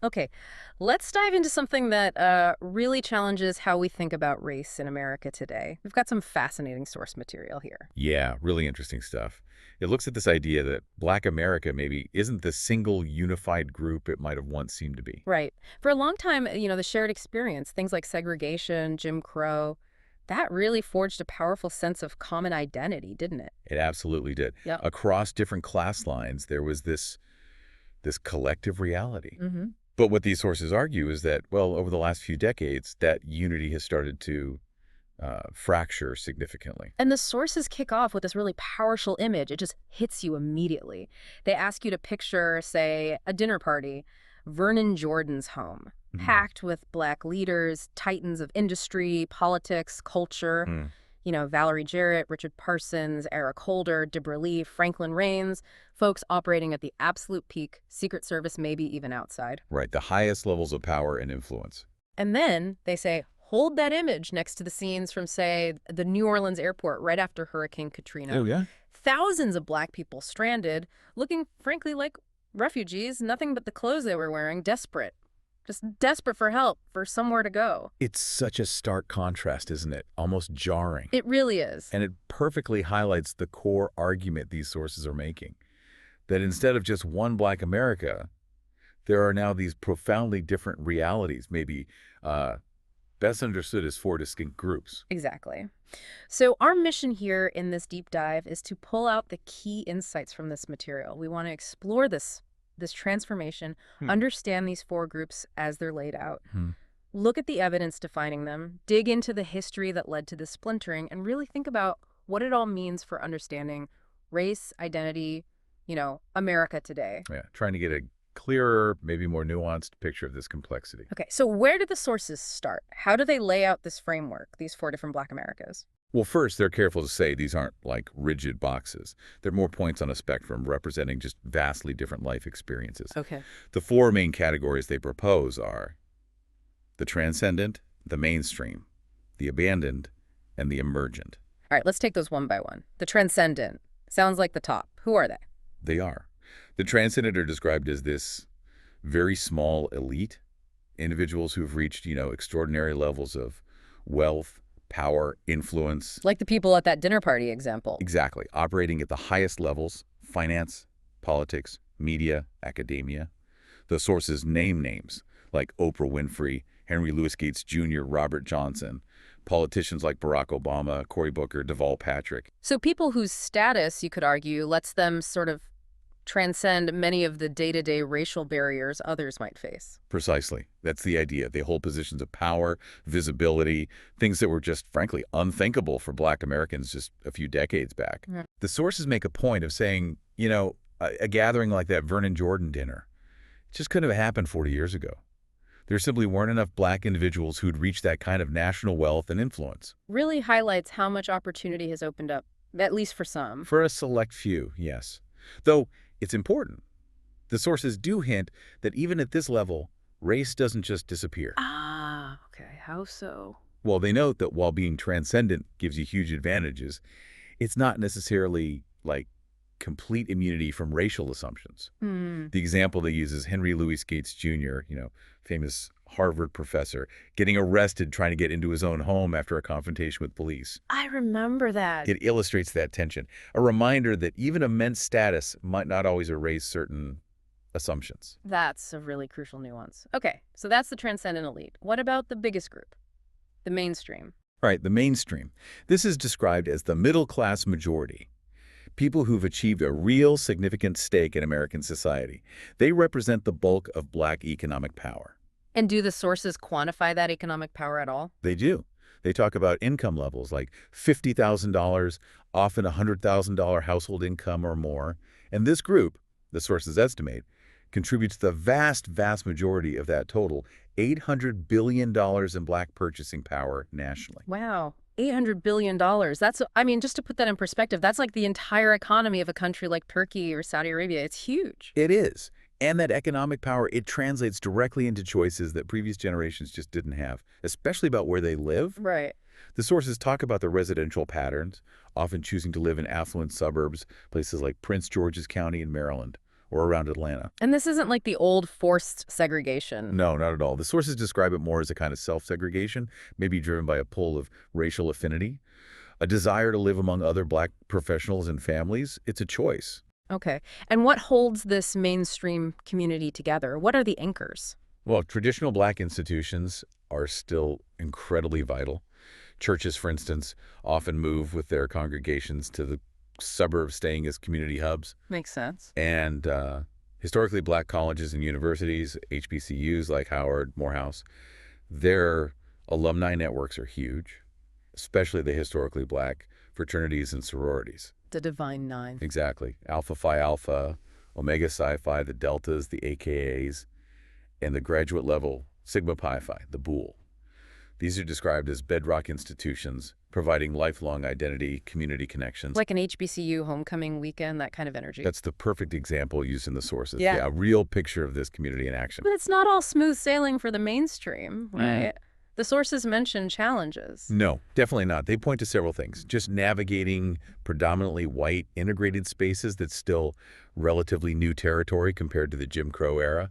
Okay, let's dive into something that really challenges how we think about race in America today. We've got some fascinating source material here. Yeah, really interesting stuff. It looks at this idea that Black America maybe isn't the single unified group it might have once seemed to be. Right. For a long time, the shared experience, things like segregation, Jim Crow, that really forged a powerful sense of common identity, didn't it? It absolutely did. Yep. Across different class lines, there was this collective reality. hmm But what these sources argue is that, well, over the last few decades, that unity has started to fracture significantly. And the sources kick off with this really powerful image. It just hits you immediately. They ask you to picture, say, a dinner party, Vernon Jordan's home, Mhm. packed with Black leaders, titans of industry, politics, culture. Mm. Valerie Jarrett, Richard Parsons, Eric Holder, Deborah Lee, Franklin Raines, folks operating at the absolute peak, Secret Service maybe even outside. Right, the highest levels of power and influence. And then they say, hold that image next to the scenes from, say, the New Orleans airport right after Hurricane Oh, Katrina. yeah? Thousands of Black people stranded, looking, frankly, like refugees, nothing but the clothes they were wearing, desperate. Just desperate for help, for somewhere to go. It's such a stark contrast, isn't it? Almost jarring. It really is. And it perfectly highlights the core argument these sources are making, that instead of just one Black America, there are now these profoundly different realities, maybe uh, best understood as four distinct groups. Exactly. So, our mission here in this deep dive is to pull out the key insights from this material. We want to explore this transformation, Hmm. understand these four groups as they're laid out, Hmm. look at the evidence defining them, dig into the history that led to this splintering, and really think about what it all means for understanding race, identity, America today. Yeah, trying to get a clearer, maybe more nuanced picture of this complexity. Okay, so where do the sources start? How do they lay out this framework, these four different Black Americas? Well, first, they're careful to say these aren't like rigid boxes. They're more points on a spectrum representing just vastly different life experiences. Okay. The four main categories they propose are the transcendent, the mainstream, the abandoned, and the emergent. All right, let's take those one by one. The transcendent sounds like the top. Who are they? They are. The transcendent are described as this very small elite, individuals who've reached, extraordinary levels of wealth, power, influence. Like the people at that dinner party example. Exactly. Operating at the highest levels, finance, politics, media, academia. The sources name names like Oprah Winfrey, Henry Louis Gates Jr., Robert Johnson, politicians like Barack Obama, Cory Booker, Deval Patrick. So people whose status, you could argue, lets them sort of transcend many of the day-to-day racial barriers others might face. Precisely. That's the idea. They hold positions of power, visibility, things that were just, frankly, unthinkable for Black Americans just a few decades back. Yeah. The sources make a point of saying, a gathering like that Vernon Jordan dinner just couldn't have happened 40 years ago. There simply weren't enough Black individuals who'd reached that kind of national wealth and influence. Really highlights how much opportunity has opened up, at least for some. For a select few, yes. Though it's important. The sources do hint that even at this level, race doesn't just disappear. Ah, okay. How so? Well, they note that while being transcendent gives you huge advantages, it's not necessarily like complete immunity from racial assumptions. Hmm. The example they use is Henry Louis Gates Jr., famous Harvard professor, getting arrested trying to get into his own home after a confrontation with police. I remember that. It illustrates that tension, a reminder that even immense status might not always erase certain assumptions. That's a really crucial nuance. Okay, so that's the transcendent elite. What about the biggest group? The mainstream. All right, the mainstream. This is described as the middle-class majority, people who've achieved a real significant stake in American society. They represent the bulk of Black economic power. And do the sources quantify that economic power at all? They do. They talk about income levels like $50,000, often $100,000 household income or more. And this group, the sources estimate, contributes the vast, vast majority of that total, $800 billion in Black purchasing power nationally. Wow. $800 billion. Just to put that in perspective, that's like the entire economy of a country like Turkey or Saudi Arabia. It's huge. It is. And that economic power, it translates directly into choices that previous generations just didn't have, especially about where they live. Right. The sources talk about the residential patterns, often choosing to live in affluent suburbs, places like Prince George's County in Maryland, or around Atlanta. And this isn't like the old forced segregation. No, not at all. The sources describe it more as a kind of self-segregation, maybe driven by a pull of racial affinity, a desire to live among other Black professionals and families. It's a choice. Okay. And what holds this mainstream community together? What are the anchors? Well, traditional Black institutions are still incredibly vital. Churches, for instance, often move with their congregations to the suburbs, staying as community hubs. Makes sense. And historically Black colleges and universities, HBCUs like Howard, Morehouse, their alumni networks are huge, especially the historically Black fraternities and sororities. The Divine Nine. Exactly. Alpha Phi Alpha, Omega Psi Phi, the Deltas, the AKAs, and the graduate level Sigma Pi Phi, the Boole. These are described as bedrock institutions, providing lifelong identity, community connections. Like an HBCU homecoming weekend, that kind of energy. That's the perfect example used in the sources. Yeah. A real picture of this community in action. But it's not all smooth sailing for the mainstream, right? The sources mention challenges. No, definitely not. They point to several things. Just navigating predominantly white integrated spaces that's still relatively new territory compared to the Jim Crow era.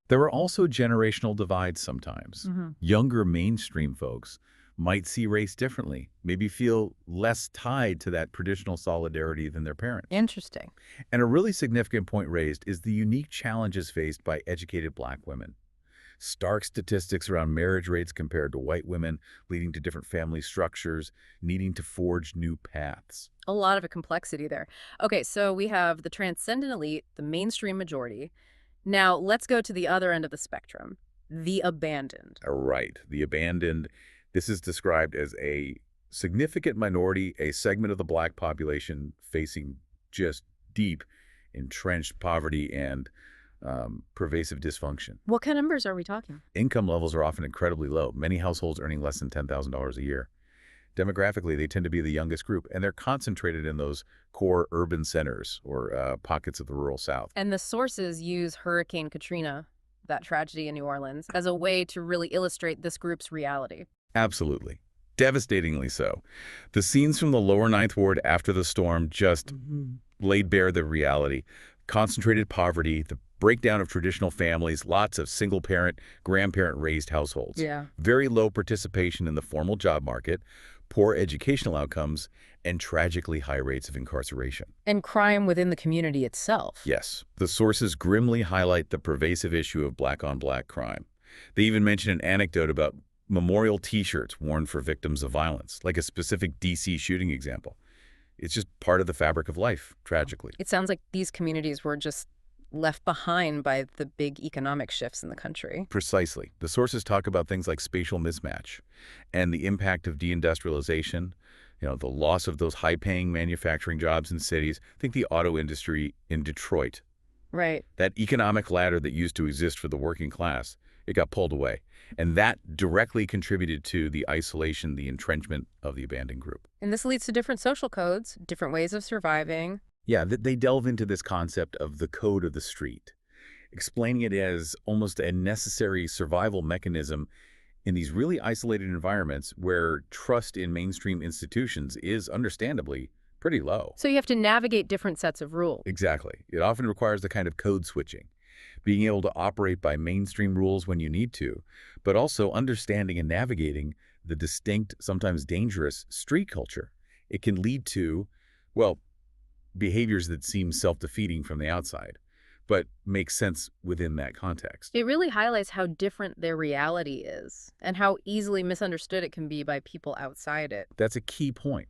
There are also generational divides sometimes. Younger mainstream folks might see race differently, maybe feel less tied to that traditional solidarity than their parents. Interesting. And a really significant point raised is the unique challenges faced by educated Black women. Stark statistics around marriage rates compared to white women, leading to different family structures, needing to forge new paths. A lot of a complexity there. Okay, so we have the transcendent elite, the mainstream majority. Now, let's go to the other end of the spectrum, the abandoned. Right. The abandoned. This is described as a significant minority, a segment of the Black population facing just deep, entrenched poverty and pervasive dysfunction. What kind of numbers are we talking? Income levels are often incredibly low, many households earning less than $10,000 a year. Demographically, they tend to be the youngest group, and they're concentrated in those core urban centers or pockets of the rural South. And the sources use Hurricane Katrina, that tragedy in New Orleans, as a way to really illustrate this group's reality. Absolutely. Devastatingly so. The scenes from the lower Ninth Ward after the storm just laid bare the reality. Concentrated poverty, the breakdown of traditional families, lots of single-parent, grandparent-raised households. Yeah. Very low participation in the formal job market, poor educational outcomes, and tragically high rates of incarceration. And crime within the community itself. Yes. The sources grimly highlight the pervasive issue of Black-on-Black crime. They even mention an anecdote about memorial T-shirts worn for victims of violence, like a specific D.C. shooting example. It's just part of the fabric of life, tragically. It sounds like these communities were just left behind by the big economic shifts in the country. Precisely. The sources talk about things like spatial mismatch and the impact of deindustrialization, the loss of those high-paying manufacturing jobs in cities. Think the auto industry in Detroit. Right. That economic ladder that used to exist for the working class, it got pulled away. And that directly contributed to the isolation, the entrenchment of the abandoned group. And this leads to different social codes, different ways of surviving. Yeah, they delve into this concept of the code of the street, explaining it as almost a necessary survival mechanism in these really isolated environments where trust in mainstream institutions is understandably pretty low. So you have to navigate different sets of rules. Exactly. It often requires the kind of code switching, being able to operate by mainstream rules when you need to, but also understanding and navigating the distinct, sometimes dangerous street culture. It can lead to, well, behaviors that seem self-defeating from the outside, but make sense within that context. It really highlights how different their reality is and how easily misunderstood it can be by people outside it. That's a key point.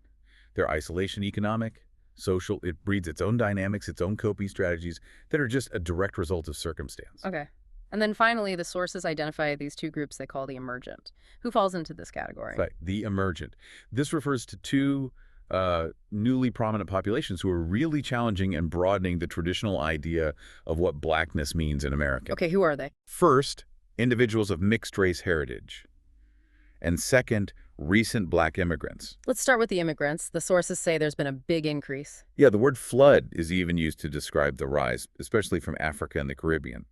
Their isolation, economic, social, it breeds its own dynamics, its own coping strategies that are just a direct result of circumstance. Okay. And then finally, the sources identify these two groups they call the emergent. Who falls into this category? Right, the emergent. This refers to two newly prominent populations who are really challenging and broadening the traditional idea of what Blackness means in America. Okay, who are they? First, individuals of mixed race heritage. And second, recent Black immigrants. Let's start with the immigrants. The sources say there's been a big increase. Yeah, the word flood is even used to describe the rise, especially from Africa and the Caribbean.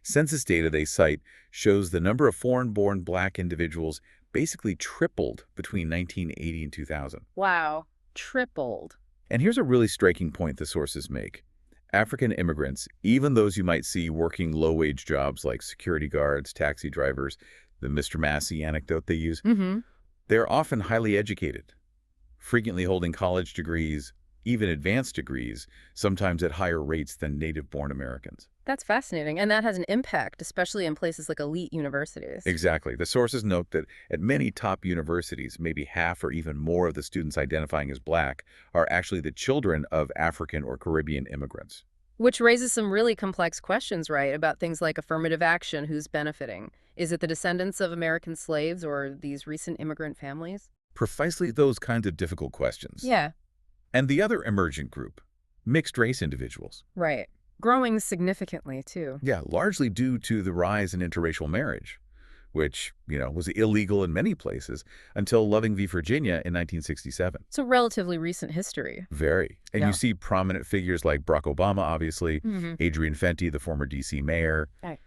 Census data they cite shows the number of foreign-born Black individuals basically tripled between 1980 and 2000. Wow, tripled. And here's a really striking point the sources make. African immigrants, even those you might see working low-wage jobs like security guards, taxi drivers, the Mr. Massey anecdote they use, Mm-hmm. they're often highly educated, frequently holding college degrees, even advanced degrees, sometimes at higher rates than native-born Americans. That's fascinating. And that has an impact, especially in places like elite universities. Exactly. The sources note that at many top universities, maybe half or even more of the students identifying as Black are actually the children of African or Caribbean immigrants. Which raises some really complex questions, right, about things like affirmative action, who's benefiting. Is it the descendants of American slaves or these recent immigrant families? Precisely those kinds of difficult questions. Yeah, And the other emergent group, mixed-race individuals. right. Growing significantly, too. Yeah, largely due to the rise in interracial marriage, which, was illegal in many places until Loving v. Virginia in 1967. It's a relatively recent history. Very. And you Yeah. see prominent figures like Barack Obama, obviously, Mm-hmm. Adrian Fenty, the former D.C. mayor, Right.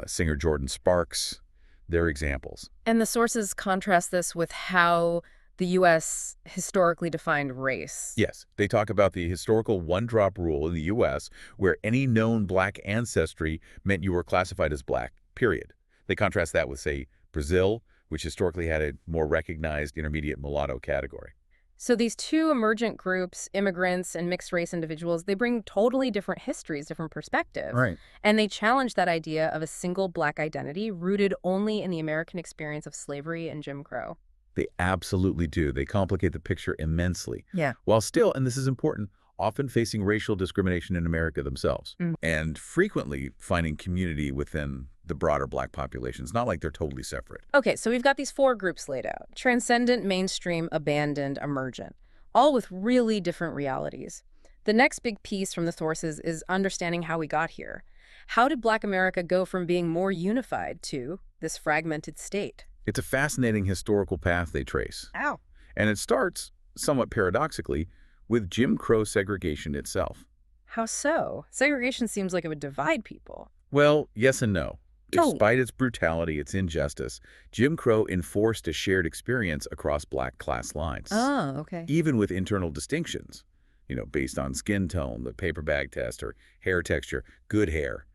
singer Jordan Sparks. They're examples. And the sources contrast this with how the U.S. historically defined race. Yes, they talk about the historical one-drop rule in the U.S. where any known Black ancestry meant you were classified as Black, period. They contrast that with, say, Brazil, which historically had a more recognized intermediate mulatto category. So these two emergent groups, immigrants and mixed race individuals, they bring totally different histories, different perspectives. Right. And they challenge that idea of a single Black identity rooted only in the American experience of slavery and Jim Crow. They absolutely do. They complicate the picture immensely, Yeah. while still, and this is important, often facing racial discrimination in America themselves, Mm. and frequently finding community within the broader Black population. It's not like they're totally separate. Okay, so we've got these four groups laid out: transcendent, mainstream, abandoned, emergent, all with really different realities. The next big piece from the sources is understanding how we got here. How did Black America go from being more unified to this fragmented state? It's a fascinating historical path they trace. Ow. And it starts, somewhat paradoxically, with Jim Crow segregation itself. How so? Segregation seems like it would divide people. Well, yes and no. Oh. Despite its brutality, its injustice, Jim Crow enforced a shared experience across Black class lines, Oh, okay. even with internal distinctions, based on skin tone, the paper bag test, or hair texture, good hair.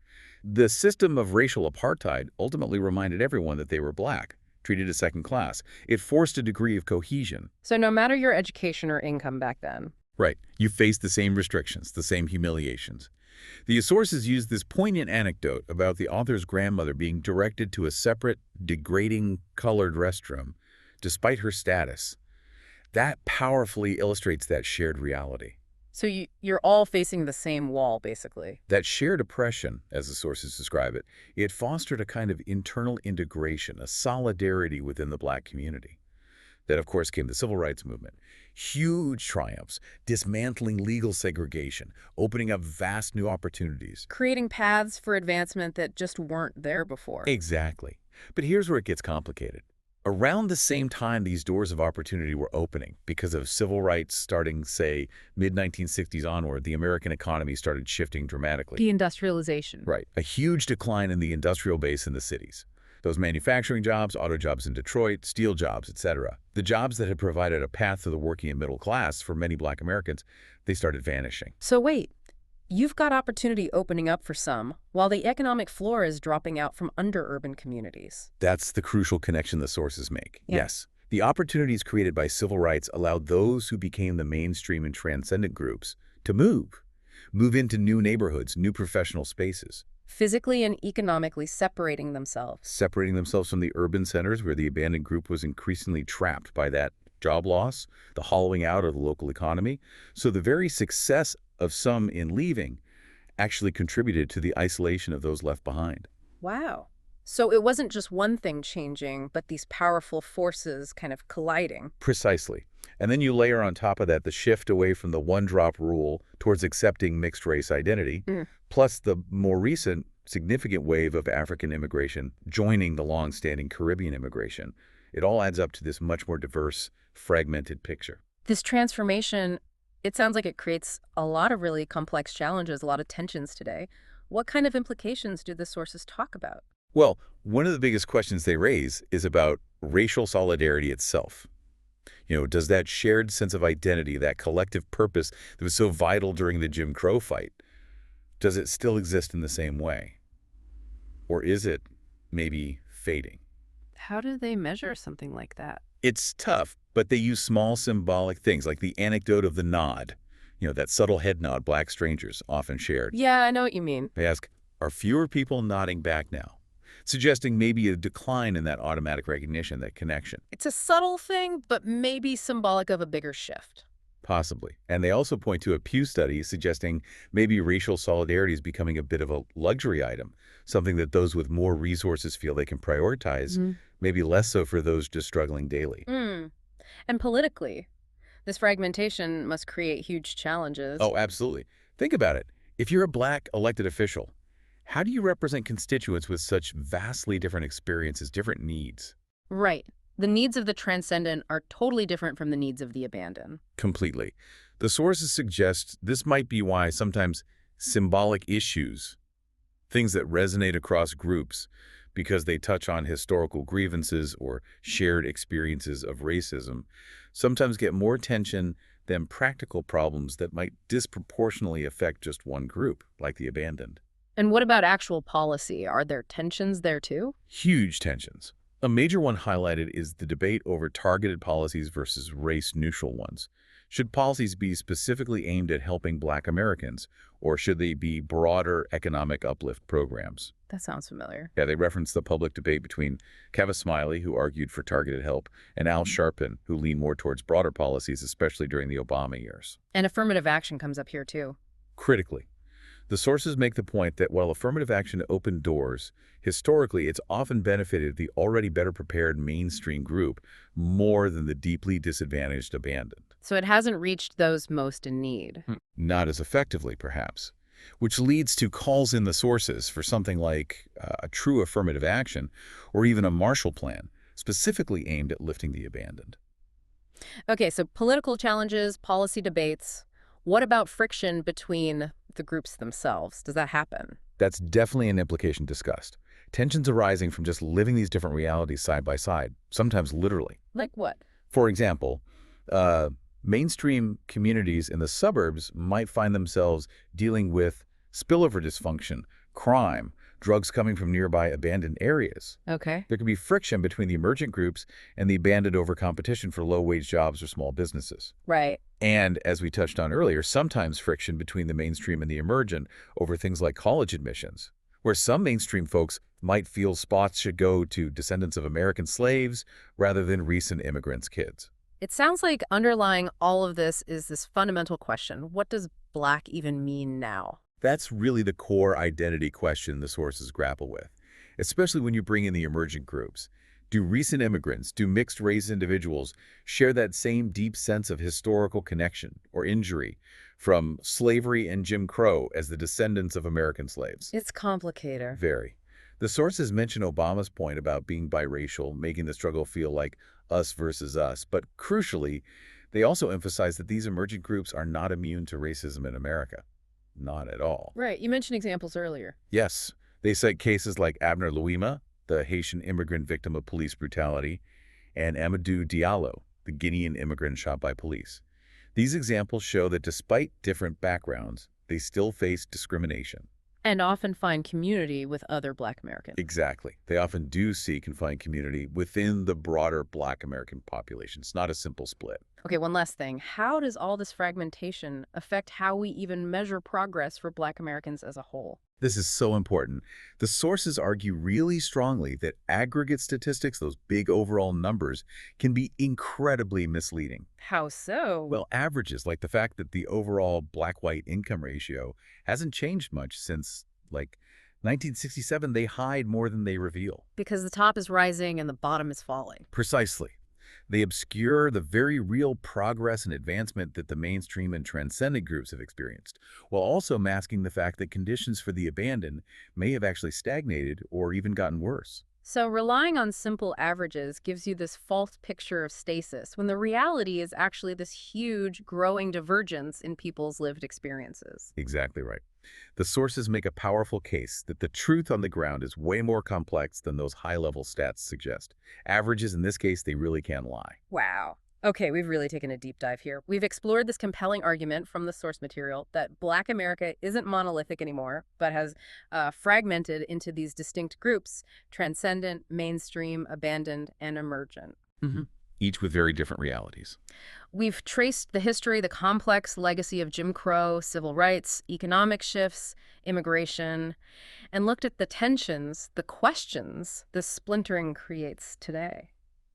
The system of racial apartheid ultimately reminded everyone that they were Black, treated as second class. It forced a degree of cohesion. So no matter your education or income back then. Right. You faced the same restrictions, the same humiliations. The sources use this poignant anecdote about the author's grandmother being directed to a separate, degrading, colored restroom, despite her status. That powerfully illustrates that shared reality. So you're all facing the same wall, basically. That shared oppression, as the sources describe it, it fostered a kind of internal integration, a solidarity within the Black community. Then, of course, came the Civil Rights Movement. Huge triumphs, dismantling legal segregation, opening up vast new opportunities. Creating paths for advancement that just weren't there before. Exactly. But here's where it gets complicated. Around the same time these doors of opportunity were opening, because of civil rights starting, say, mid-1960s onward, the American economy started shifting dramatically. Deindustrialization. Right. A huge decline in the industrial base in the cities. Those manufacturing jobs, auto jobs in Detroit, steel jobs, etc. The jobs that had provided a path to the working and middle class for many Black Americans, they started vanishing. So wait, you've got opportunity opening up for some, while the economic floor is dropping out from under-urban communities. That's the crucial connection the sources make. Yeah. Yes. The opportunities created by civil rights allowed those who became the mainstream and transcendent groups to move into new neighborhoods, new professional spaces. Physically and economically separating themselves. Separating themselves from the urban centers where the abandoned group was increasingly trapped by that job loss, the hollowing out of the local economy. So the very success of some in leaving actually contributed to the isolation of those left behind. Wow. So it wasn't just one thing changing, but these powerful forces kind of colliding. Precisely. And then you layer on top of that the shift away from the one-drop rule towards accepting mixed-race identity, plus the more recent significant wave of African immigration joining the long-standing Caribbean immigration. It all adds up to this much more diverse, fragmented picture. This transformation, it sounds like it creates a lot of really complex challenges, a lot of tensions today. What kind of implications do the sources talk about? Well, one of the biggest questions they raise is about racial solidarity itself. Does that shared sense of identity, that collective purpose that was so vital during the Jim Crow fight, Does it still exist in the same way? Or is it maybe fading? How do they measure something like that? It's tough, but they use small symbolic things like the anecdote of the nod. That subtle head nod black strangers often shared. Yeah, I know what you mean. They ask, are fewer people nodding back now? Suggesting maybe a decline in that automatic recognition, that connection. It's a subtle thing, but maybe symbolic of a bigger shift. Possibly. And they also point to a Pew study suggesting maybe racial solidarity is becoming a bit of a luxury item, something that those with more resources feel they can prioritize, maybe less so for those just struggling daily. And politically, this fragmentation must create huge challenges. Oh, absolutely. Think about it. If you're a Black elected official, how do you represent constituents with such vastly different experiences, different needs? Right. The needs of the transcendent are totally different from the needs of the abandoned. Completely. The sources suggest this might be why sometimes symbolic issues, things that resonate across groups because they touch on historical grievances or shared experiences of racism, sometimes get more attention than practical problems that might disproportionately affect just one group, like the abandoned. And what about actual policy? Are there tensions there too? Huge tensions. A major one highlighted is the debate over targeted policies versus race-neutral ones. Should policies be specifically aimed at helping Black Americans, or should they be broader economic uplift programs? That sounds familiar. Yeah, they reference the public debate between Kevin Smiley, who argued for targeted help, and Al Sharpton, who leaned more towards broader policies, especially during the Obama years. And affirmative action comes up here too. Critically, the sources make the point that while affirmative action opened doors, historically it's often benefited the already better prepared mainstream group more than the deeply disadvantaged abandoned. So it hasn't reached those most in need. Not as effectively, perhaps, which leads to calls in the sources for something like a true affirmative action or even a Marshall Plan, specifically aimed at lifting the abandoned. Okay, so political challenges, policy debates. What about friction between the groups themselves? Does that happen? That's definitely an implication discussed. Tensions arising from just living these different realities side by side, sometimes literally. Like what? For example, mainstream communities in the suburbs might find themselves dealing with spillover dysfunction, crime, drugs coming from nearby abandoned areas. Okay. There could be friction between the emergent groups and the abandoned over competition for low-wage jobs or small businesses. Right. And, as we touched on earlier, sometimes friction between the mainstream and the emergent over things like college admissions, where some mainstream folks might feel spots should go to descendants of American slaves rather than recent immigrants' kids. It sounds like underlying all of this is this fundamental question. What does Black even mean now? That's really the core identity question the sources grapple with, especially when you bring in the emergent groups. Do recent immigrants, do mixed-race individuals share that same deep sense of historical connection or injury from slavery and Jim Crow as the descendants of American slaves? It's complicated. Very. The sources mention Obama's point about being biracial, making the struggle feel like us versus us, but crucially, they also emphasize that these emergent groups are not immune to racism in America. Not at all. Right. You mentioned examples earlier. Yes, they cite cases like Abner Louima, the Haitian immigrant victim of police brutality, and Amadou Diallo, the Guinean immigrant shot by police. These examples show that despite different backgrounds, they still face discrimination. And often find community with other Black Americans. Exactly. They often do seek and find community within the broader Black American population. It's not a simple split. Okay, one last thing. How does all this fragmentation affect how we even measure progress for Black Americans as a whole? This is so important. The sources argue really strongly that aggregate statistics, those big overall numbers, can be incredibly misleading. How so? Well, averages, like the fact that the overall Black-white income ratio hasn't changed much since, 1967, they hide more than they reveal. Because the top is rising and the bottom is falling. Precisely. They obscure the very real progress and advancement that the mainstream and transcendent groups have experienced, while also masking the fact that conditions for the abandoned may have actually stagnated or even gotten worse. So relying on simple averages gives you this false picture of stasis, when the reality is actually this huge, growing divergence in people's lived experiences. Exactly right. The sources make a powerful case that the truth on the ground is way more complex than those high-level stats suggest. Averages, in this case, they really can't lie. Wow. Okay, we've really taken a deep dive here. We've explored this compelling argument from the source material that Black America isn't monolithic anymore, but has fragmented into these distinct groups: transcendent, mainstream, abandoned, and emergent. Mhm. Each with very different realities. We've traced the history, the complex legacy of Jim Crow, civil rights, economic shifts, immigration, and looked at the tensions, the questions this splintering creates today.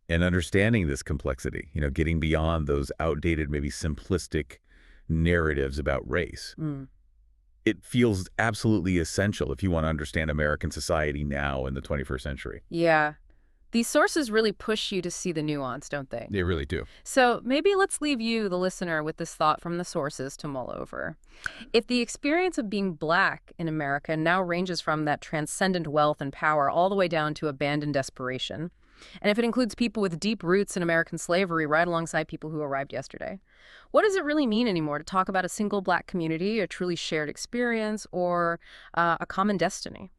And understanding this complexity, getting beyond those outdated, maybe simplistic narratives about race. Mm. It feels absolutely essential if you want to understand American society now in the 21st century. Yeah. These sources really push you to see the nuance, don't they? They really do. So maybe let's leave you, the listener, with this thought from the sources to mull over. If the experience of being Black in America now ranges from that transcendent wealth and power all the way down to abandoned desperation, and if it includes people with deep roots in American slavery right alongside people who arrived yesterday, what does it really mean anymore to talk about a single Black community, a truly shared experience, or a common destiny?